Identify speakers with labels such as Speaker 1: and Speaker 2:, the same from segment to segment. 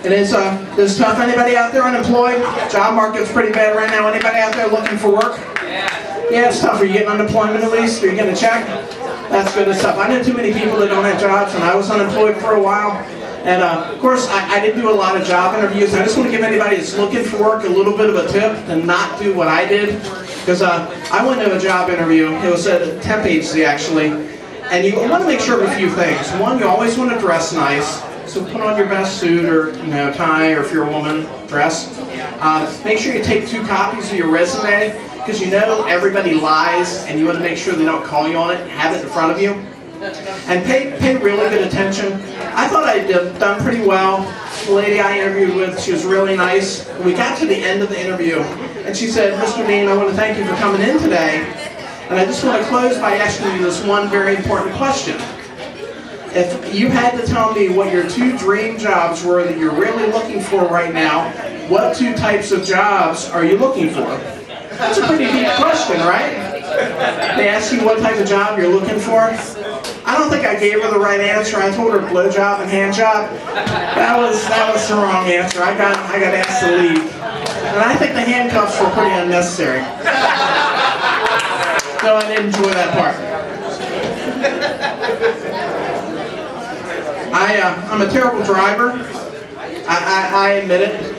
Speaker 1: It is tough. Anybody out there unemployed? Job market's pretty bad right now. Anybody out there looking for work? Yeah, it's tough. Are you getting unemployment at least? Are you getting a check? That's good. It's tough. I know too many people that don't have jobs, and I was unemployed for a while. And of course, I didn't do a lot of job interviews. I just want to give anybody that's looking for work a little bit of a tip to not do what I did. Because I went to a job interview. It was at a temp agency, actually. And you want to make sure of a few things. One, you always want to dress nice. So put on your best suit or tie, or if you're a woman, dress. Make sure you take 2 copies of your resume, because you know everybody lies and you want to make sure they don't call you on it. Have it in front of you. And pay really good attention. I thought I'd done pretty well. The lady I interviewed with, she was really nice. We got to the end of the interview, and she said, "Mr. Dean, I want to thank you for coming in today. And I just want to close by asking you this one very important question. If you had to tell me what your 2 dream jobs were that you're really looking for right now, what 2 types of jobs are you looking for?" That's a pretty deep question, right? They ask you what type of job you're looking for. I don't think I gave her the right answer. I told her blowjob and hand job. That was the wrong answer. I got asked to leave. And I think the handcuffs were pretty unnecessary. No, I didn't enjoy that part. I'm a terrible driver. I admit it.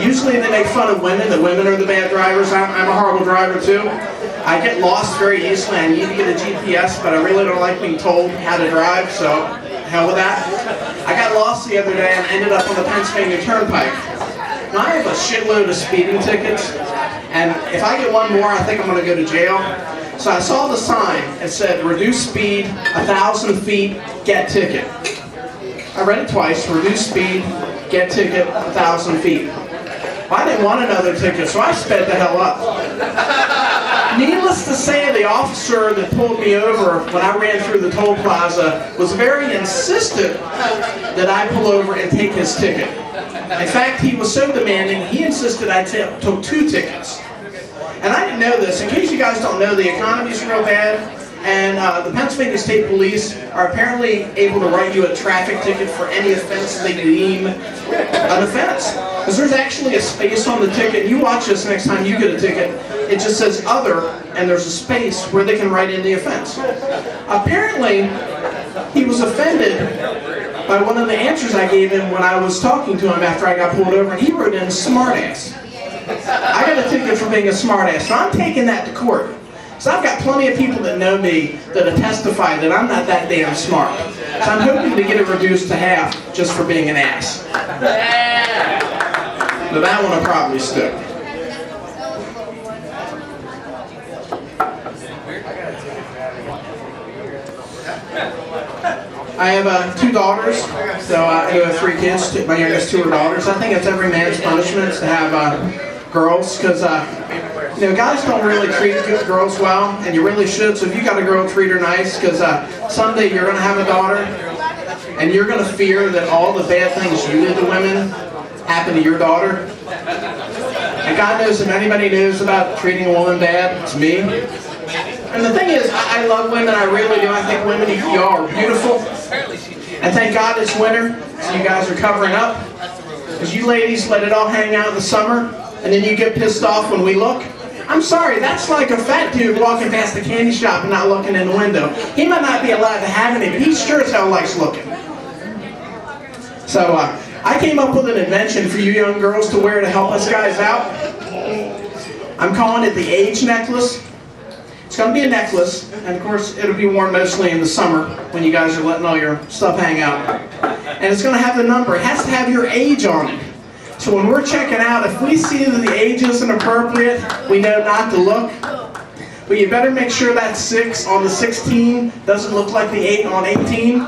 Speaker 1: Usually they make fun of women, that women are the bad drivers. I'm a horrible driver too. I get lost very easily. I need to get a GPS, but I really don't like being told how to drive, so hell with that. I got lost the other day and ended up on the Pennsylvania Turnpike. Now I have a shitload of speeding tickets, and if I get one more, I think I'm going to go to jail. So I saw the sign. It said, "Reduce speed, 1,000 feet, get ticket." I read it twice. Reduce speed, get ticket, 1,000 feet. Well, I didn't want another ticket, so I sped the hell up. Needless to say, the officer that pulled me over when I ran through the toll plaza was very insistent that I pull over and take his ticket. In fact, he was so demanding, he insisted I took 2 tickets. And I didn't know this. In case you guys don't know, the economy's real bad, and the Pennsylvania State Police are apparently able to write you a traffic ticket for any offense they deem an offense. Because there's actually a space on the ticket. You watch this next time you get a ticket. It just says "other," and there's a space where they can write in the offense. Apparently, he was offended by one of the answers I gave him when I was talking to him after I got pulled over, and he wrote in "smartass." I got a ticket for being a smartass, so I'm taking that to court. So I've got plenty of people that know me that have testified that I'm not that damn smart. So I'm hoping to get it reduced to half just for being an ass. But that one will probably stick. I have 2 daughters, so I have 3 kids. My youngest 2 are daughters. I think it's every man's punishment to have girls, because guys don't really treat good girls well, and you really should. So if you got a girl, treat her nice, because someday you're going to have a daughter, and you're going to fear that all the bad things you did to women happen to your daughter. And God knows if anybody knows about treating a woman bad, it's me. And the thing is, I love women, I really do. I think women, y'all are beautiful. And thank God it's winter, so you guys are covering up. Because you ladies let it all hang out in the summer, and then you get pissed off when we look. I'm sorry, that's like a fat dude walking past the candy shop and not looking in the window. He might not be allowed to have any, but he sure as hell likes looking. So I came up with an invention for you young girls to wear to help us guys out. I'm calling it the age necklace. It's going to be a necklace, and of course it'll be worn mostly in the summer when you guys are letting all your stuff hang out. And it's going to have the number. It has to have your age on it. So when we're checking out, if we see that the age isn't appropriate, we know not to look. But you better make sure that 6 on the 16 doesn't look like the 8 on 18.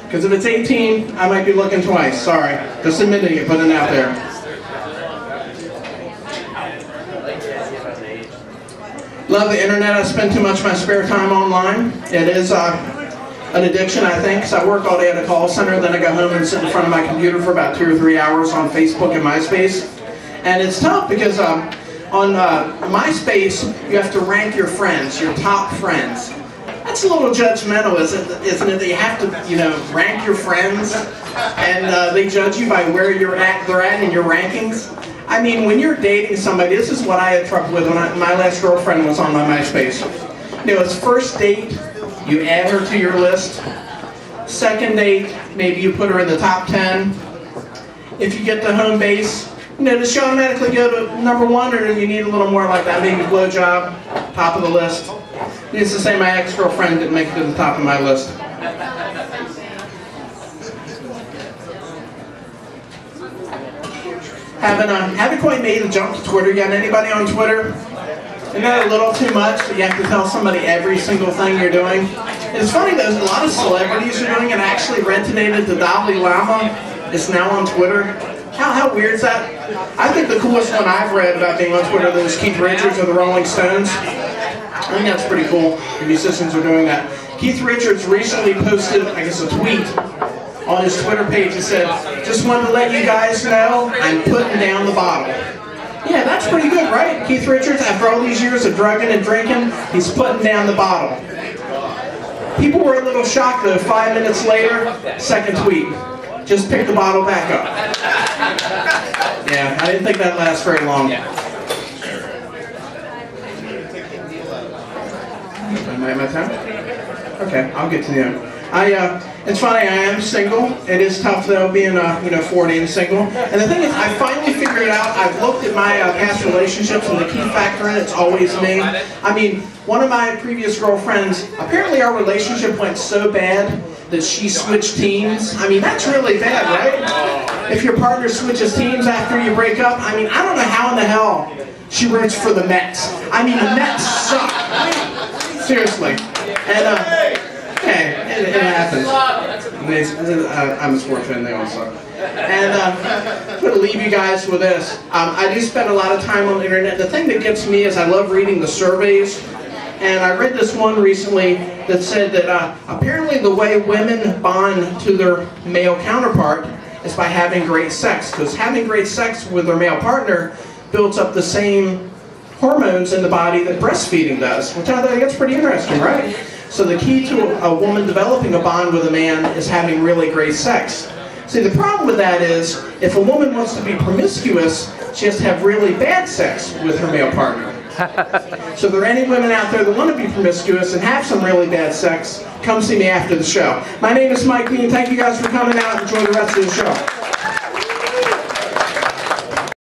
Speaker 1: Because if it's 18, I might be looking twice. Sorry. Just admitting it, putting it out there. Love the internet. I spend too much of my spare time online. It is an addiction, I think, because I work all day at a call center, then I go home and sit in front of my computer for about 2 or 3 hours on Facebook and MySpace. And it's tough because on MySpace, you have to rank your friends, your top friends. That's That's a little judgmental, isn't it? That you have to, you know, rank your friends, and they judge you by where they're at in your rankings. I mean, when you're dating somebody, this is what I had trouble with when my last girlfriend was on my MySpace. You know, it's first date, you add her to your list. Second date, maybe you put her in the top 10. If you get to home base, you know, does she automatically go to #1, or do you need a little more like that? Maybe blowjob, top of the list. Needless to say, my ex-girlfriend didn't make it to the top of my list. Haven't quite made the jump to Twitter yet. Anybody on Twitter? Isn't that a little too much that you have to tell somebody every single thing you're doing? It's funny, there's a lot of celebrities are doing it. Actually, Rentonated the Dalai Lama is now on Twitter. How weird is that? I think the coolest one I've read about being on Twitter was Keith Richards of the Rolling Stones. I think that's pretty cool. The musicians are doing that. Keith Richards recently posted, I guess, a tweet on his Twitter page. He said, "Just wanted to let you guys know I'm putting down the bottle." Yeah, that's pretty good, right? Keith Richards, after all these years of drugging and drinking, he's putting down the bottle. People were a little shocked though. 5 minutes later, second tweet. Just pick the bottle back up. Yeah, I didn't think that lasts very long. My time? Okay, I'll get to the end. It's funny, I am single. It is tough though, being 40 and single. And the thing is, I finally figured it out. I've looked at my past relationships, and the key factor in it's always me. I mean, one of my previous girlfriends, apparently our relationship went so bad that she switched teams. I mean, that's really bad, right? If your partner switches teams after you break up, I mean, I don't know how in the hell she roots for the Mets. I mean, the Mets suck. Seriously. And, hey, it happens. I'm a sports fan, they all suck. And I'm going to leave you guys with this. I do spend a lot of time on the internet. The thing that gets me is I love reading the surveys. And I read this one recently that said that apparently the way women bond to their male counterpart is by having great sex. Because having great sex with their male partner builds up the same hormones in the body that breastfeeding does. Which I think that's pretty interesting, right? So the key to a woman developing a bond with a man is having really great sex. See, the problem with that is, if a woman wants to be promiscuous, she has to have really bad sex with her male partner. So if there are any women out there that want to be promiscuous and have some really bad sex, come see me after the show. My name is Mike Dean. Thank you guys for coming out. Enjoy the rest of the show.